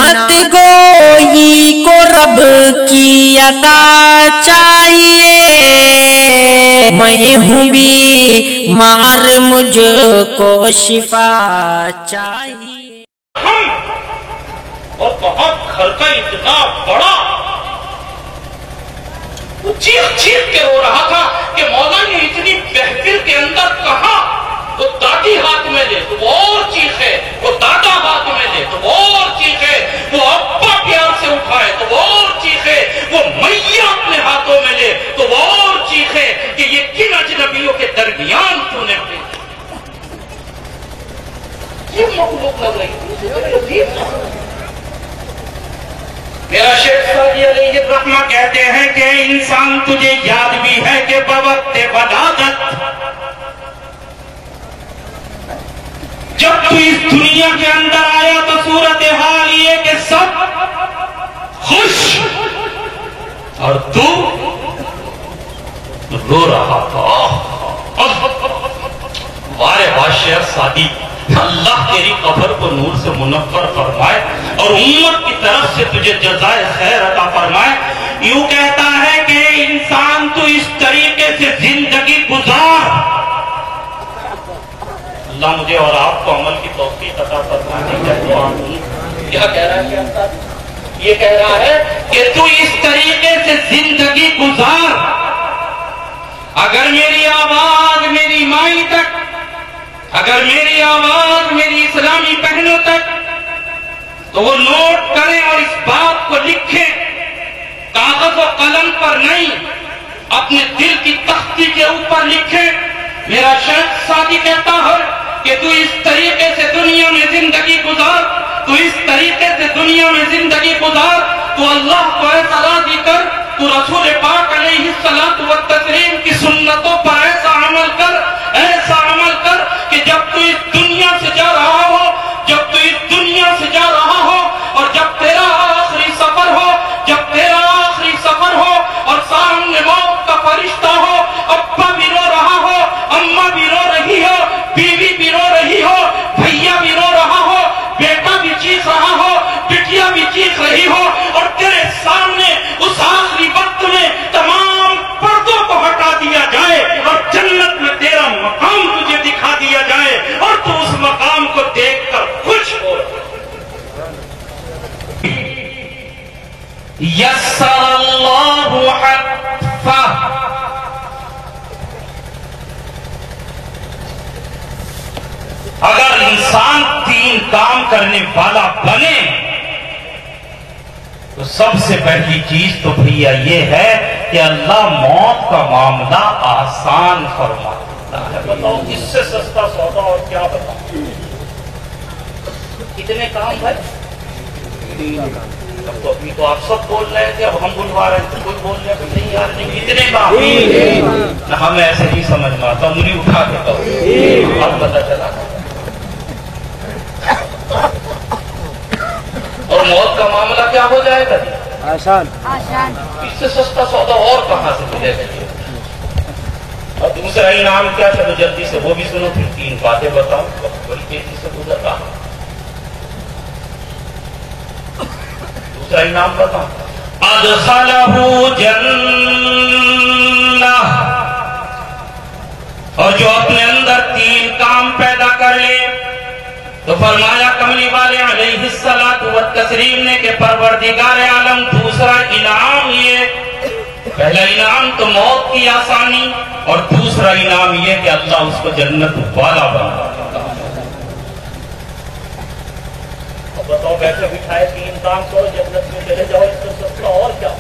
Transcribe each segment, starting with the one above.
نعمت گوئی کو رب کی عطا چاہیے، میں ہوں بیمار مجھ کو شفا چاہیے۔ اور بہت گھر کا اتنا بڑا، وہ چیخ چیخ کے رو رہا تھا کہ مولا یہ اتنی محفل کے اندر کہاں، وہ دادی ہاتھ میں لے تو وہ اور چیخے، وہ دادا ہاتھ میں لے تو وہ اور چیخے، وہ ابا پیار سے اٹھائے تو وہ اور چیخے، وہ میاں اپنے ہاتھوں میں لے تو وہ اور چیخے کہ یہ کن اجنبیوں کے درمیان تو نے یہ مخلوق لگ رہی تھی۔ میرا شیخ سعدی علیہ الرحمہ کہتے ہیں کہ انسان تجھے یاد بھی ہے کہ بوقت ولادت جب تو اس دنیا کے اندر آیا تو صورتحال یہ کہ سب خوش اور تو رو رہا تھا۔ وارے شیخ سعدی، اللہ تیری قبر کو نور سے منور فرمائے اور امت کی طرف سے تجھے جزائے خیر عطا فرمائے۔ یوں کہتا ہے کہ انسان تو اس طریقے سے زندگی گزار، اللہ مجھے اور آپ کو عمل کی توفیق عطا فرمائے۔ کیا کہہ رہا ہے؟ یہ کہہ رہا ہے کہ تو اس طریقے سے زندگی گزار، اگر میری آواز میری مائی تک، اگر میری آواز میری اسلامی بہنوں تک، تو وہ نوٹ کریں اور اس بات کو لکھیں، کاغذ و قلم پر نہیں، اپنے دل کی تختی کے اوپر لکھیں۔ میرا شیخ سعدی کہتا ہے کہ تو اس طریقے سے دنیا میں زندگی گزار، تو اس طریقے سے دنیا میں زندگی گزار، تو اللہ کو ایسا راضی کر، تو رسول پاک علیہ الصلوۃ والتسلیم کی سنتوں پر ایسا عمل کر، ایسا عمل کر کہ جب تو اس دنیا سے جا رہا ہو، جب تو اس دنیا سے جا رہا ہو اور جب تیرا آخری سفر ہو، جب تیرا آخری سفر ہو اور سامنے موت کا فرشتہ ہو، ابا بھی رو رہا ہو، اماں بھی رو رہی ہو، بیوی بھی رو رہی ہو، بھیا بھی رو رہا ہو، بیٹا بھی چیخ رہا ہو، بٹیا بھی چیخ رہی ہو، اور تیرے سامنے اس آخری وقت میں تمام پردوں کو ہٹا دیا جائے اور جنت میں تیرا مقام تجھے دکھا دیا جائے اور تو اس مقام کو دیکھ کر خوش ہو۔ یسر اللہ حتفہ، اگر انسان تین کام کرنے والا بنے تو سب سے پہلی چیز تو بھیا یہ ہے کہ اللہ موت کا معاملہ آسان فرماتا ہے۔ بتاؤ اس سے سستا سودا اور کیا بتاؤ؟ کتنے کام بھائی؟ اب تو ابھی تو آپ سب بول رہے تھے، اب ہم بلوا رہے تھے، کوئی بول رہے نہیں یار نہیں، کتنے کام؟ ہم ایسے نہیں سمجھ میں آتا، انگلی اٹھا کے کہو، اب پتہ چلا۔ اور موت کا معاملہ کیا ہو جائے گا؟ آسان۔ اس سے سستا سودا اور کہاں سے ملے گا؟ اور دوسرا انعام کیا؟ چلو جلدی سے وہ بھی سنو، پھر تین باتیں بتاؤں، بڑی تیزی سے گزر رہا۔ دوسرا انعام بتاؤں، ادخلہ جنہ، اور جو اپنے اندر تین کام پیدا کر لے تو فرمایا کملی والے علیہ الصلوۃ والتسلیم نے کہ پروردگار عالم دوسرا انعام یہ، پہلا انعام تو موت کی آسانی اور دوسرا انعام یہ کہ اللہ اس کو جنت والا بنا۔ اب بتاؤ بیٹھے بٹھائے تین کام کرو جنت میں چلے جاؤ، اس سے سستا اور کیا؟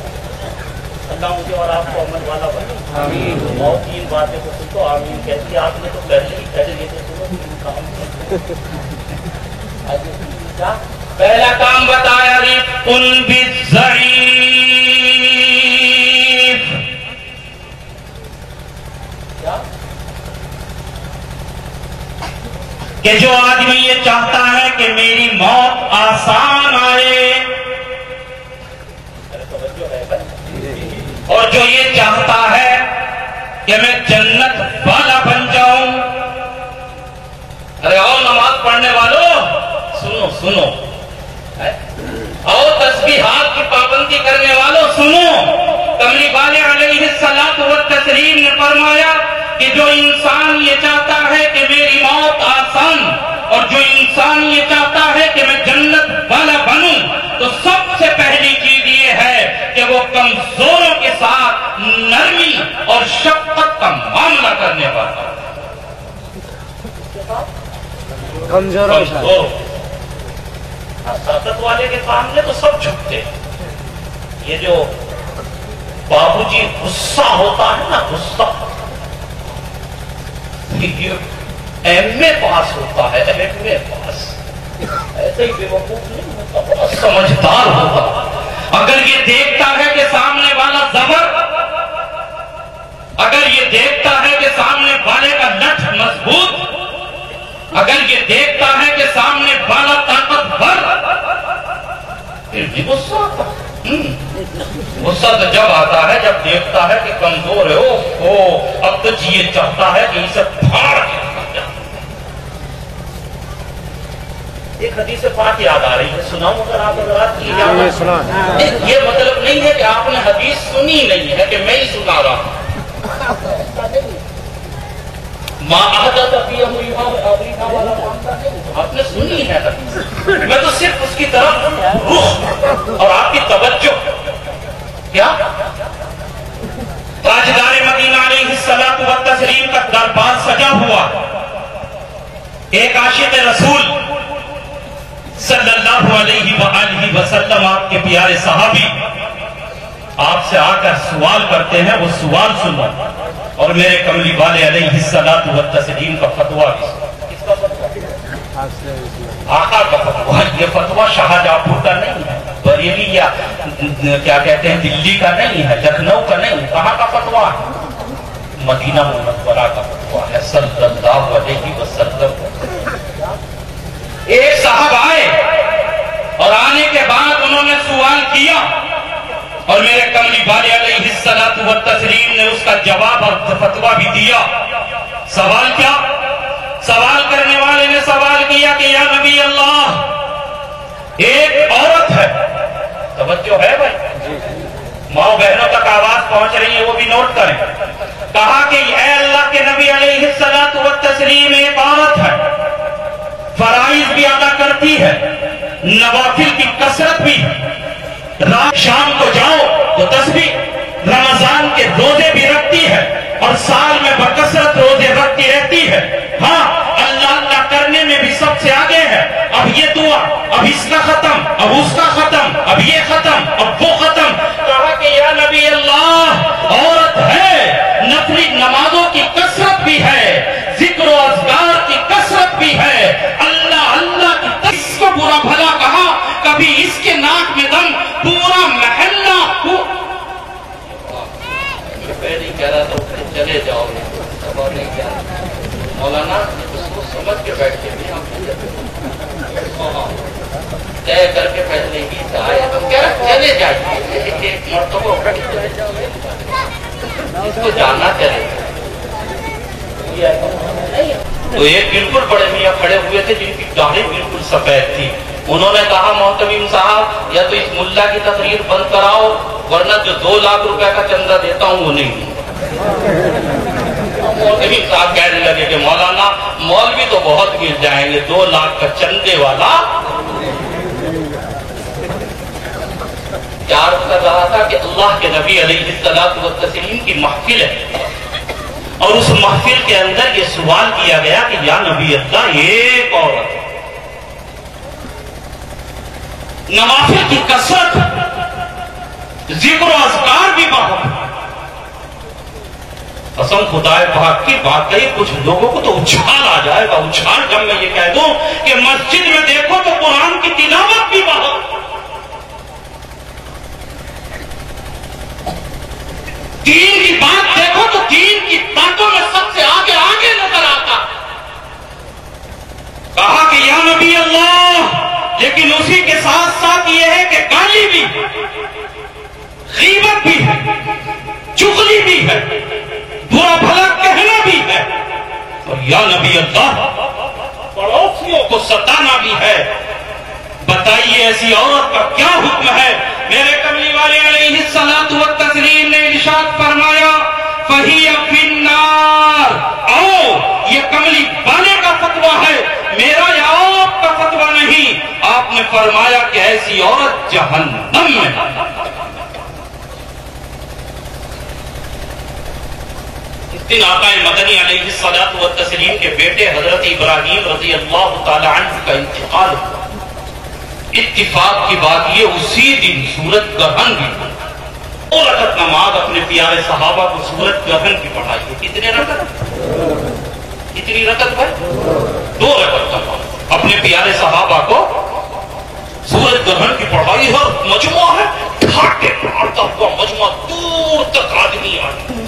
اللہ مجھے اور آپ کو عمل والا بنا۔ آمین۔ اور تین باتیں تو سن تو آمین کہتی، آپ نے تو پہلے ہی پہلے یہ تو سنو تین کام۔ پہلا کام بتایا رفق بالضعیف، کہ جو آدمی یہ چاہتا ہے کہ میری موت آسان آئے، اور جو یہ چاہتا ہے کہ میں جنت والا بن جاؤں، ارے اور نماز پڑھنے والوں سنو سنو، کی پابندی کرنے والوں سنو، کملی والے علیہ الصلوۃ والتسلیم نے فرمایا کہ جو انسان یہ چاہتا ہے کہ میری موت آسان، اور جو انسان یہ چاہتا ہے کہ میں جنت والا بنوں، تو سب سے پہلی چیز یہ ہے کہ وہ کمزوروں کے ساتھ نرمی اور شفقت کا معاملہ کرنے والا ہے۔ کمزور طاقت والے کے سامنے تو سب جھکتے ہیں۔ یہ جو بابو جی غصہ ہوتا ہے نا، غصہ ایم اے پاس ہوتا ہے، ایم اے پاس ایسے ہی بے وقوف نہیں ہوتا، بہت سمجھدار ہوتا۔ اگر یہ دیکھتا ہے کہ سامنے والا زبر، اگر یہ دیکھتا ہے کہ سامنے والے کا لٹ مضبوط، اگر یہ دیکھتا ہے کہ سامنے والا طاقتور، پھر بھی غصہ آتا۔ غصہ تو جب آتا ہے جب دیکھتا ہے کہ کمزور ہے، اب تو یہ چاہتا ہے کہ اسے پھاڑ کے کھا جائے۔ ایک حدیث پاک یاد آ رہی ہے، سناؤں اگر آپ حضرات کی اجازت؟ یہ مطلب نہیں ہے کہ آپ نے حدیث سنی نہیں ہے کہ میں ہی سنا رہا ہوں۔ آپ نے سنی ہے حدیث، میں تو صرف اس کی طرف رخ اور آپ کی توجہ کیا تاجدار مدینہ علیہ الصلوۃ والتسلیم کا دربار سجا ہوا، ایک عاشق رسول صلی اللہ علیہ وآلہ وسلم آپ کے پیارے صحابی آپ سے آ کر سوال کرتے ہیں، وہ سوال سنو اور میرے کملی والے علیہ الصلوۃ والتسلیم کا فتویٰ بھی سنو۔ کس کا فتویٰ؟ آقا کا فتویٰ۔ یہ فتویٰ شاہجہاں پور کا نہیں ہے، بریلی یا کیا کہتے ہیں دلی کا نہیں ہے، لکھنؤ کا نہیں، کہاں کا فتویٰ ہے؟ مدینہ منورہ کا فتویٰ ہے صلی اللہ علیہ وسلم۔ ایک صاحب آئے اور آنے کے بعد انہوں نے سوال کیا اور میرے کملی والے علیہ الصلوۃ والتسلیم نے اس کا جواب اور فتویٰ بھی دیا۔ سوال کیا؟ سوال کرنے والے نے سوال کیا کہ یا نبی اللہ، ایک عورت ہے، توجہ ہے بھائی، ماؤں بہنوں تک آواز پہنچ رہی ہے، وہ بھی نوٹ کریں۔ کہا کہ اے اللہ کے نبی علیہ الصلوۃ والتسلیم، ایک عورت ہے، فرائض بھی ادا کرتی ہے، نوافل کی کثرت بھی ہے، رات شام کو جاؤ تو تسبیح، رمضان کے روزے بھی رکھتی ہے اور سال میں بکثرت روزے رکھتی رہتی ہے، ہاں اللہ اللہ کرنے میں بھی سب سے آگے ہے۔ اب یہ دعا، اب اس کا ختم، اب اس کا ختم، اب یہ ختم، اب وہ ختم۔ کہا کہ یا نبی اللہ، عورت ہے، نفلی نمازوں کی کثرت بھی ہے، ذکر و اذکار کی کثرت بھی ہے، اللہ اللہ کی اس کو برا بھلا کہا، کبھی اس کے ناک میں دم، پورا محلہ پہلے کہہ رہا تھا چلے جاؤ گے، مولانا اس کو سمجھ کے بیٹھ کے بھی ہم طے کر کے پہلے ہی آئے، ہم کہہ رہے چلے جائیے، ایک مرتبہ اس کو جانا چلے۔ تو ایک بالکل بڑے میاں کھڑے ہوئے تھے جن کی داڑھی بالکل سفید تھی، انہوں نے کہا محتمم صاحب یا تو اس ملا کی تقریر بند کراؤ ورنہ جو 2 لاکھ روپے کا چندہ دیتا ہوں وہ نہیں دوں۔ محتمم صاحب کہنے لگے کہ مولانا مولوی تو بہت گر جائیں گے، 2 لاکھ کا چندے والا کیا عرض کر رہا تھا کہ اللہ کے نبی علیہ الصلوۃ والتسلیم کی محفل ہے اور اس محفل کے اندر یہ سوال کیا گیا کہ یا نبی اللہ، ایک عورت نوافل کی کثرت، ذکر و اذکار بھی بہت، قسم خدائے پاک کی بات کہی، کچھ لوگوں کو تو اچھال آ جائے گا، اچھال جب میں یہ کہہ دوں کہ مسجد میں دیکھو تو قرآن کی تلاوت بھی بہت، دین کی بات دیکھو تو دین کی باتوں میں سب سے آگے آگے نظر آتا۔ کہا کہ یا نبی اللہ، لیکن اسی کے ساتھ ساتھ یہ ہے کہ گالی بھی، غیبت بھی ہے، چغلی بھی ہے، برا بھلا کہنا بھی ہے، اور یا نبی اللہ پڑوسیوں کو ستانا بھی ہے۔ بتائیے ایسی عورت کا کیا حکم ہے؟ میرے کملی والے علیہ الصلوۃ والتسلیم نے ارشاد فرمایا فہی فی النار، آؤ یہ کملی والے کا فتویٰ ہے، میرا یا آپ کا فتویٰ نہیں۔ آپ نے فرمایا کہ ایسی عورت جہنم میں۔ اس دن آقا مدنی علیہ الصلوۃ والتسلیم کے بیٹے حضرت ابراہیم رضی اللہ تعالی عنہ کا انتقال ہوا۔ اتفاق کی بات یہ اسی دن سورج گرہن بھی تھا۔ 2 رکعت نماز اپنے پیارے صحابہ کو سورج گرہن کی پڑھائی ہے۔ کتنے رکعت؟ کتنی رکعت ہے؟ 2 رکعت نماز اپنے پیارے صحابہ کو سورج گرہن کی پڑھائی ہے۔ مجموعہ ہے ٹھاٹے مارتا ہوا مجموعہ، دور تک آدمی آئے۔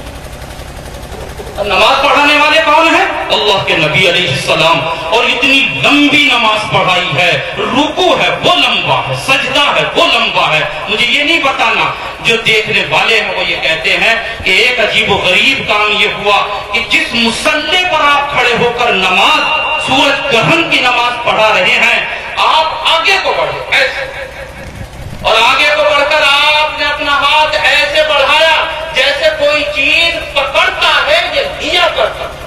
نماز پڑھانے والے کون ہیں؟ اللہ کے نبی علیہ السلام۔ اور اتنی لمبی نماز پڑھائی ہے، رکوع ہے وہ لمبا ہے، سجدہ ہے وہ لمبا ہے۔ مجھے یہ نہیں بتانا، جو دیکھنے والے ہیں وہ یہ کہتے ہیں کہ ایک عجیب و غریب کام یہ ہوا کہ جس مصلی پر آپ کھڑے ہو کر نماز سورج گرہن کی نماز پڑھا رہے ہیں، آپ آگے کو بڑھے ایسے، اور آگے کو بڑھ کر آپ نے اپنا ہاتھ ایسے بڑھایا جیسے کوئی چیز پکڑتا ہے یا لیا کرتا ہے،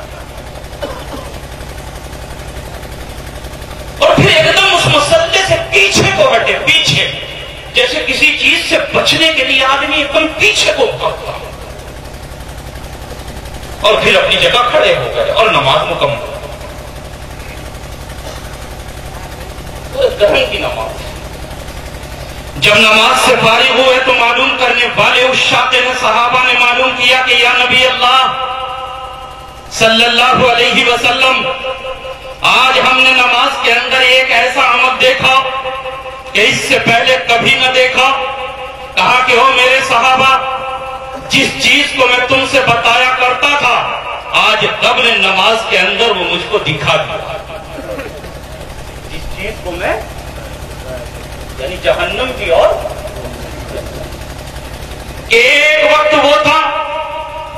اور پھر ایک دم اس مسلے سے پیچھے کو ہٹے، پیچھے جیسے کسی چیز سے بچنے کے لیے آدمی ایک دم پیچھے کو بھاگتا، اور پھر اپنی جگہ کھڑے ہو گئے اور نماز مکمل۔ گرہن کی نماز جب نماز سے فارغ ہوئے تو معلوم کرنے والے اس شاطر صحابہ نے معلوم کیا کہ یا نبی اللہ صلی اللہ علیہ وسلم، آج ہم نے نماز کے اندر ایک ایسا عمل دیکھا کہ اس سے پہلے کبھی نہ دیکھا۔ کہا کہ او میرے صحابہ، جس چیز کو میں تم سے بتایا کرتا تھا آج رب نے نماز کے اندر وہ مجھ کو دکھا دیا۔ جس چیز کو میں یعنی جہنم کی، اور ایک وقت وہ تھا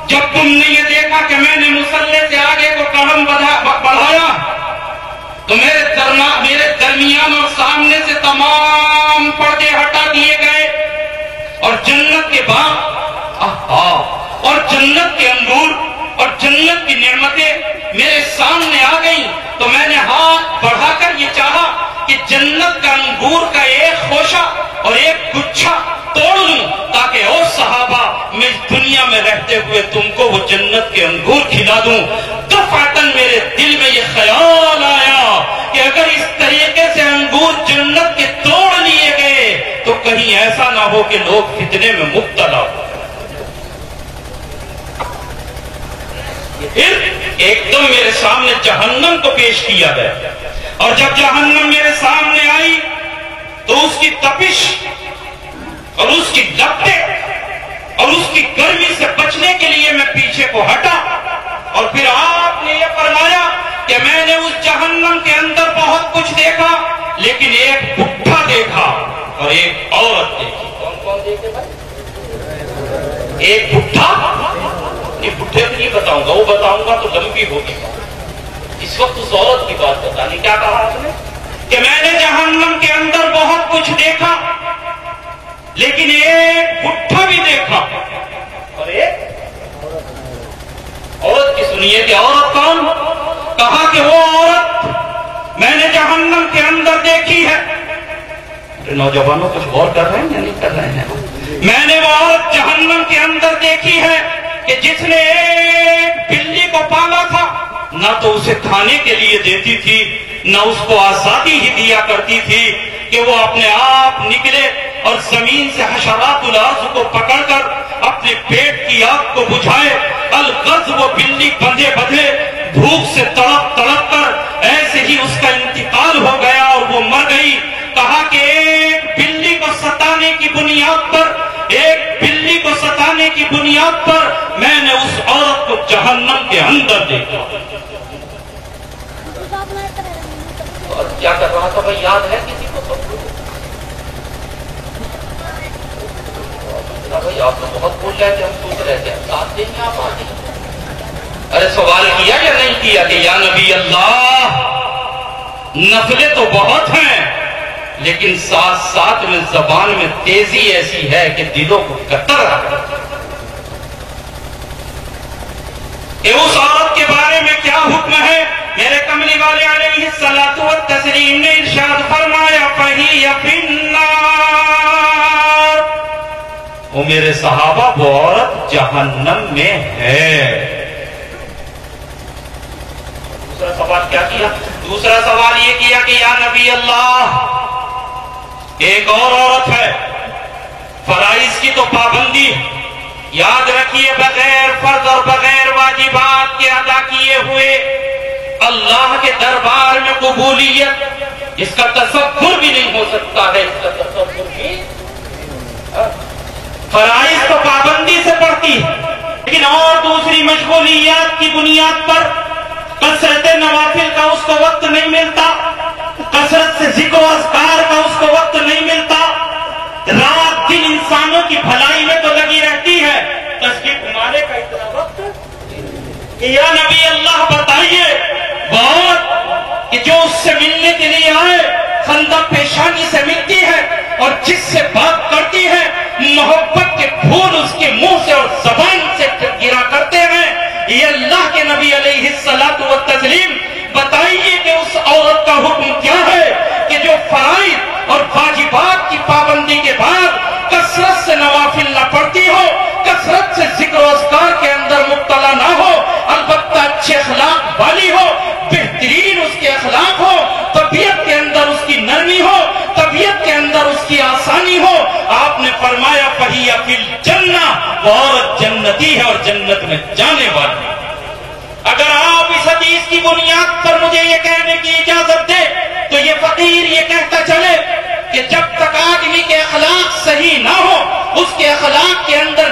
جب تم نے یہ دیکھا کہ میں نے مصلی سے آگے کو قدم بڑھایا تو میرے درمیان اور سامنے سے تمام پردے ہٹا دیے گئے، اور جنت کے باغ اور جنت کے انگور اور جنت کی نعمتیں میرے سامنے آ گئی۔ تو میں نے ہاتھ بڑھا کر یہ چاہا کہ جنت کا انگور کا ایک خوشہ اور ایک گچھا توڑ لوں تاکہ او صحابہ میں اس دنیا میں رہتے ہوئے تم کو وہ جنت کے انگور کھلا دوں۔ دفعتاً میرے دل میں یہ خیال آیا کہ اگر اس طریقے سے انگور جنت کے توڑ لیے گئے تو کہیں ایسا نہ ہو کہ لوگ فتنے میں مبتلا ہو۔ پھر ایک دم میرے سامنے جہنم کو پیش کیا گیا، اور جب جہنم میرے سامنے آئی تو اس کی تپش اور اس کی لپٹیں اور اس کی گرمی سے بچنے کے لیے میں پیچھے کو ہٹا، اور پھر آپ نے یہ فرمایا کہ میں نے اس جہنم کے اندر بہت کچھ دیکھا لیکن ایک بڈھا دیکھا اور ایک عورت دیکھی۔ کون کون دیکھے بھائی؟ ایک بڈھا، یہ بڈھے کو نہیں بتاؤں گا، وہ بتاؤں گا تو لمبی ہوگی۔ اس وقت اس عورت کی بات بتانی، کیا کہا آپ نے؟ کہ میں نے جہنم کے اندر بہت کچھ دیکھا لیکن ایک بڈھا بھی دیکھا اور ایک عورت کی سنیے کہ عورت کون؟ کہا کہ وہ عورت میں نے جہنم کے اندر دیکھی ہے۔ نوجوانوں کچھ غور کر رہے ہیں یا نہیں کر رہے ہیں؟ میں نے وہ عورت جہنم کے اندر دیکھی ہے کہ جس نے ایک بلی کو پالا تھا، نہ تو اسے کھانے کے لیے دیتی تھی نہ اس کو آزادی ہی دیا کرتی تھی کہ وہ اپنے آپ نکلے اور زمین سے حشرات الارض کو پکڑ کر اپنے پیٹ کی آگ کو بجھائے۔ الغرض وہ بلی بندھے بدھے بھوک سے تڑپ تڑپ کر ایسے ہی اس کا انتقال ہو گیا اور وہ مر گئی۔ کہا کہ ایک بلی کو ستانے کی بنیاد پر، ایک بلی کو ستانے کی بنیاد پر میں نے اس عورت کو جہنم کے اندر دیکھا۔ اور کیا کر رہا تھا بھائی، یاد ہے کسی کو؟ بھائی آپ تو بہت بول رہے تھے، ہم سوچ رہے تھے ساتھ دیں گے آپ آگے۔ ارے سوال کیا یا نہیں کیا کہ یا نبی اللہ، نفلیں تو بہت ہیں لیکن ساتھ ساتھ میں زبان میں تیزی ایسی ہے کہ دلوں کو کتر آتا ہے کہ اس عورت کے بارے میں کیا حکم ہے. میرے کملی والے علیہ الصلوۃ والتسلیم نے ارشاد فرمایا فہی فی النار. وہ میرے صحابہ وہ عورت جہنم میں ہے. دوسرا سوال کیا کیا؟ دوسرا سوال یہ کیا کہ یا نبی اللہ ایک اور عورت ہے فرائض کی تو پابندی یاد رکھیے بغیر فرض اور بغیر واجبات کے ادا کیے ہوئے اللہ کے دربار میں قبولیت اس کا تصور بھی نہیں ہو سکتا ہے. اس کا تصور بھی فرائض تو پابندی سے پڑتی لیکن اور دوسری مشغولیات کی بنیاد پر کثرت نوافل کا اس کو وقت نہیں ملتا, کثرت سے ذکر و اذکار کا اس کو وقت نہیں ملتا, رات دن انسانوں کی بھلائی میں تو لگی رہتی ہے, تسبیح گھمانے کا اتنا وقت کہ یا نبی اللہ بتائیے بہت کہ جو اس سے ملنے کے لیے آئے خندق پیشانی سے ملتی ہے اور جس سے بات کرتی ہے محبت کے پھول اس کے منہ سے اور زبان سے گرا کرتے ہیں. یہ اللہ کے نبی علیہ الصلوۃ والتسلیم بتائیے کہ اس عورت کا حکم کیا ہے کہ جو فرائض اور واجبات کی پابندی کے بعد کثرت سے نوافل نہ پڑتی ہو, کثرت سے ذکر و اذکار کے اندر مبتلا نہ ہو, البتہ اچھے اخلاق والی ہو, بہترین اس کے اخلاق ہو, طبیعت کے اندر اس کی نرمی ہو, طبیعت کے اندر اس کی آسانی ہو. آپ نے فرمایا فہی فی الجنہ, وہ عورت جنتی ہے اور جنت میں جانے والی. اگر آپ اس حدیث کی بنیاد پر مجھے یہ کہنے کی اجازت دے تو یہ فقیر یہ کہتا چلے کہ جب تک آدمی کے اخلاق صحیح نہ ہو, اس کے اخلاق کے اندر